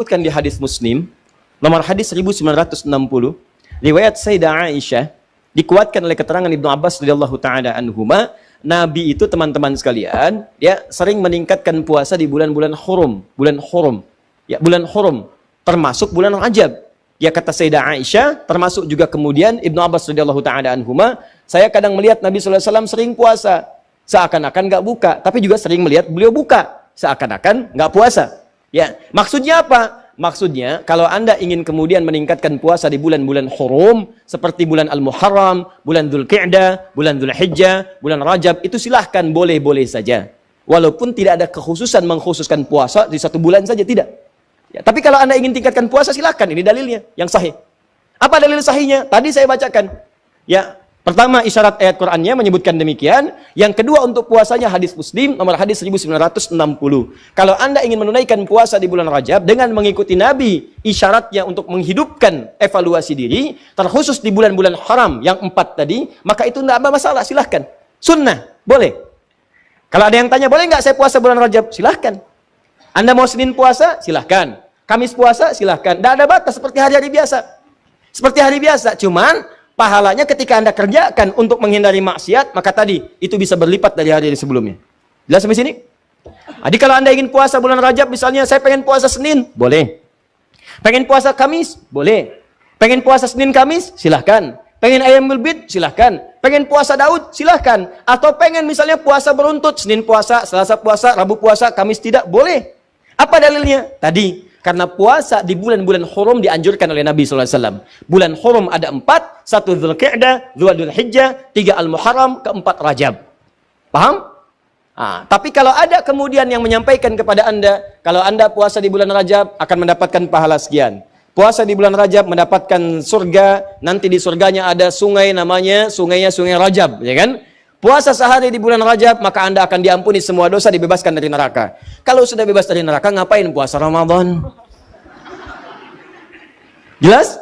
Disebutkan di hadis Muslim, nomor hadis 1960, riwayat Sayyidah Aisyah, dikuatkan oleh keterangan Ibnu Abbas radhiyallahu taala anhuma, Nabi itu teman-teman sekalian, dia sering meningkatkan puasa di bulan-bulan hurum, bulan hurum, termasuk bulan Rajab. Ya, kata Sayyidah Aisyah, termasuk juga kemudian Ibnu Abbas radhiyallahu taala anhuma, saya kadang melihat Nabi sallallahu alaihi wasallam sering puasa, seakan-akan nggak buka, tapi juga sering melihat beliau buka, seakan-akan nggak puasa. Ya, maksudnya apa? Maksudnya, kalau Anda ingin kemudian meningkatkan puasa di bulan-bulan hurum, seperti bulan Al-Muharram, bulan Dzulqa'dah, bulan Dzulhijjah, bulan Rajab, itu silahkan, boleh-boleh saja. Walaupun tidak ada kekhususan mengkhususkan puasa di satu bulan saja, tidak. Ya, tapi kalau Anda ingin tingkatkan puasa, silahkan. Ini dalilnya yang sahih. Apa dalil sahihnya? Tadi saya bacakan. Ya, pertama, isyarat ayat Qur'annya menyebutkan demikian. Yang kedua, untuk puasanya hadis Muslim, nomor hadis 1960. Kalau Anda ingin menunaikan puasa di bulan Rajab dengan mengikuti Nabi, isyaratnya untuk menghidupkan evaluasi diri, terkhusus di bulan-bulan haram yang 4 tadi, maka itu tidak ada masalah, silahkan. Sunnah, boleh. Kalau ada yang tanya, boleh nggak saya puasa bulan Rajab? Silahkan. Anda mau Senin puasa? Silahkan. Kamis puasa? Silahkan. Tidak ada batas, seperti hari-hari biasa. Seperti hari biasa, cuman pahalanya ketika Anda kerjakan untuk menghindari maksiat, maka tadi itu bisa berlipat dari hari sebelumnya. Jelas sampai sini? Jadi kalau Anda ingin puasa bulan Rajab, misalnya saya pengen puasa Senin, boleh. Pengen puasa Kamis, boleh. Pengen puasa Senin Kamis, silahkan. Pengen Ayyamul Bid, silahkan. Pengen puasa Daud, silahkan. Atau pengen misalnya puasa beruntut, Senin puasa, Selasa puasa, Rabu puasa, Kamis tidak, boleh. Apa dalilnya? Tadi, karena puasa di bulan-bulan hurum dianjurkan oleh Nabi SAW. Bulan hurum ada 4, 1 Dzulqa'dah, 2 Dzulhijjah, 3 Al-Muharram, 4 Rajab. Paham? Tapi kalau ada kemudian yang menyampaikan kepada Anda, kalau Anda puasa di bulan Rajab akan mendapatkan pahala sekian. Puasa di bulan Rajab mendapatkan surga, nanti di surganya ada sungai, namanya sungainya Sungai Rajab, ya kan? Puasa sehari di bulan Rajab, maka Anda akan diampuni semua dosa, dibebaskan dari neraka. Kalau sudah bebas dari neraka, ngapain puasa Ramadan? Jelas?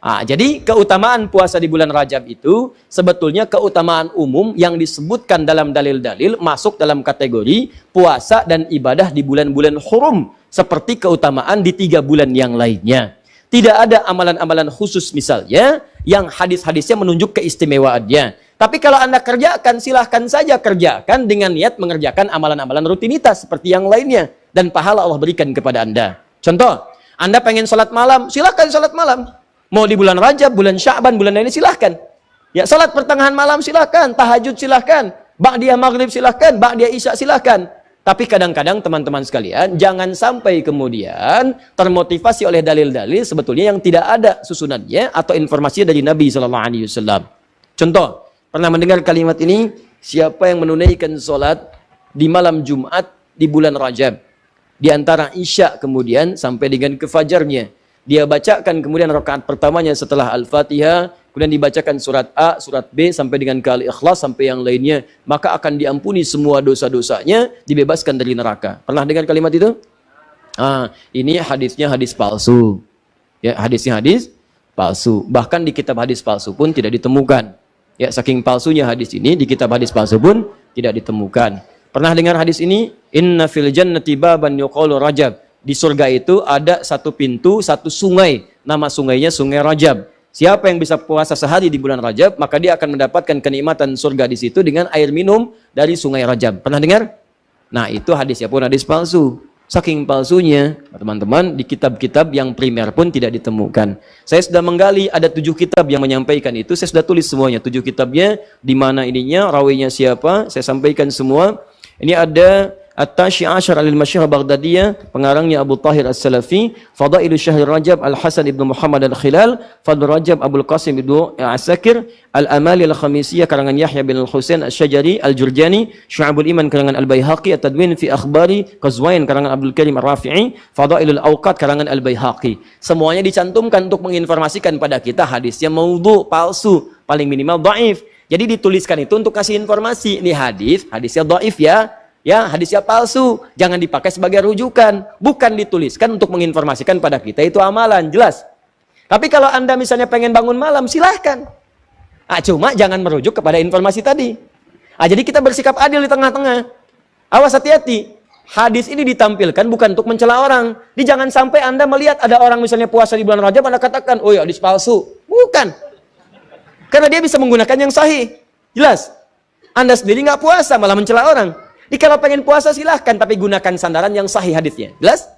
Jadi keutamaan puasa di bulan Rajab itu sebetulnya keutamaan umum yang disebutkan dalam dalil-dalil masuk dalam kategori puasa dan ibadah di bulan-bulan hurum, seperti keutamaan di 3 bulan yang lainnya. Tidak ada amalan-amalan khusus misalnya yang hadis-hadisnya menunjuk keistimewaannya. Tapi kalau Anda kerjakan, silahkan saja kerjakan dengan niat mengerjakan amalan-amalan rutinitas seperti yang lainnya. Dan pahala Allah berikan kepada Anda. Contoh, Anda pengen sholat malam, silahkan sholat malam. Mau di bulan Rajab, bulan Sya'ban, bulan lainnya silahkan. Ya, sholat pertengahan malam silahkan, tahajud silahkan, ba'diyah maghrib silahkan, ba'diyah isya silahkan. Tapi kadang-kadang teman-teman sekalian, jangan sampai kemudian termotivasi oleh dalil-dalil sebetulnya yang tidak ada susunannya atau informasinya dari Nabi SAW. Contoh, pernah mendengar kalimat ini? Siapa yang menunaikan sholat di malam Jumat di bulan Rajab, di antara isya kemudian sampai dengan ke fajarnya, dia bacakan kemudian rakaat pertamanya setelah Al-Fatihah, kemudian dibacakan surat A, surat B, sampai dengan ke Al-Ikhlas, sampai yang lainnya, maka akan diampuni semua dosa-dosanya, dibebaskan dari neraka. Pernah dengar kalimat itu? Ini hadisnya hadis palsu. Ya, hadisnya hadis palsu. Bahkan di kitab hadis palsu pun tidak ditemukan. Ya, saking palsunya hadis ini, di kitab hadis palsu pun tidak ditemukan. Pernah dengar hadis ini? Inna fil jannati baban yuqalu Rajab. Di surga itu ada satu pintu, satu sungai. Nama sungainya Sungai Rajab. Siapa yang bisa puasa sehari di bulan Rajab, maka dia akan mendapatkan kenikmatan surga di situ dengan air minum dari Sungai Rajab. Pernah dengar? Nah, itu hadisnya pun hadis palsu. Saking palsunya, teman-teman, di kitab-kitab yang primer pun tidak ditemukan. Saya sudah menggali, ada 7 kitab yang menyampaikan itu. Saya sudah tulis semuanya, 7 kitabnya, di mana ininya, rawinya siapa, saya sampaikan semua. Ini ada At-Tashi Ashar Al-Masyhur Baghdadiyah, pengarangnya Abu Tahir As-Salafi, Fadailu Syahr Rajab Al-Hasan ibn Muhammad Al-Khilal, Fadl Rajab Abul Qasim ibn Asakir, Al-Amali Al-Khamisiyah karangan Yahya bin Al-Husain Al-Syajari, Al-Jurjani, Syu'abul Iman karangan Al-Baihaqi, At-Tadwin fi Akhbari Qazwain karangan Abdul Karim Ar-Rafi'i, Fadailul Awqat karangan Al-Baihaqi. Semuanya dicantumkan untuk menginformasikan pada kita hadisnya maudhu, palsu, paling minimal dhaif. Jadi dituliskan itu untuk kasih informasi, ini hadisnya dhaif ya. Ya, hadisnya palsu, jangan dipakai sebagai rujukan, bukan dituliskan untuk menginformasikan pada kita itu amalan, jelas. Tapi kalau Anda misalnya pengen bangun malam, silahkan. Cuma jangan merujuk kepada informasi tadi. Jadi kita bersikap adil di tengah-tengah. Awas, hati-hati. hadis ini ditampilkan bukan untuk mencela orang. Jangan sampai Anda melihat ada orang misalnya puasa di bulan Rajab, Anda katakan, oh ya hadis palsu. Bukan. Karena dia bisa menggunakan yang sahih. Jelas. Anda sendiri nggak puasa, malah mencela orang. Kalau pengen puasa silahkan, tapi gunakan sandaran yang sahih hadisnya. Jelas?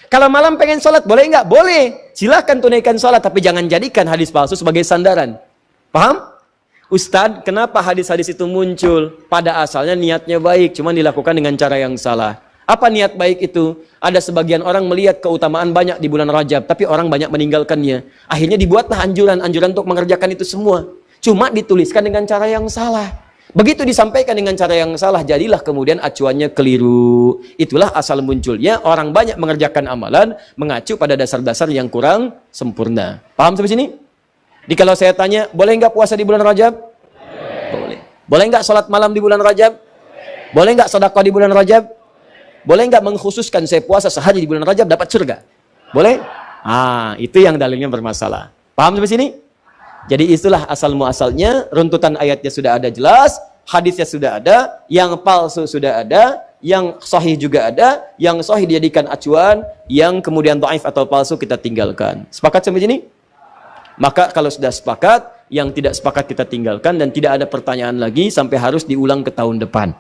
Kalau malam pengen sholat, boleh nggak? Boleh. Silahkan tunaikan sholat, tapi jangan jadikan hadis palsu sebagai sandaran. Paham? Ustadz, kenapa hadis-hadis itu muncul? Pada asalnya niatnya baik, cuma dilakukan dengan cara yang salah. Apa niat baik itu? Ada sebagian orang melihat keutamaan banyak di bulan Rajab, tapi orang banyak meninggalkannya. Akhirnya dibuatlah anjuran-anjuran untuk mengerjakan itu semua. Cuma dituliskan dengan cara yang salah. Begitu disampaikan dengan cara yang salah, jadilah kemudian acuannya keliru. Itulah asal munculnya orang banyak mengerjakan amalan mengacu pada dasar-dasar yang kurang sempurna. Paham sampai sini? Jadi kalau saya tanya, boleh nggak puasa di bulan Rajab? Boleh. Boleh nggak sholat malam di bulan Rajab? Boleh nggak sedekah di bulan Rajab? Boleh nggak mengkhususkan saya puasa sehari di bulan Rajab dapat surga? Boleh? Itu yang dalilnya bermasalah. Paham sampai sini? Jadi itulah asal muasalnya, runtutan ayatnya sudah ada jelas, hadisnya sudah ada, yang palsu sudah ada, yang sahih juga ada, yang sahih dijadikan acuan, yang kemudian dhaif atau palsu kita tinggalkan. Sepakat sampai sini? Maka kalau sudah sepakat, yang tidak sepakat kita tinggalkan dan tidak ada pertanyaan lagi sampai harus diulang ke tahun depan.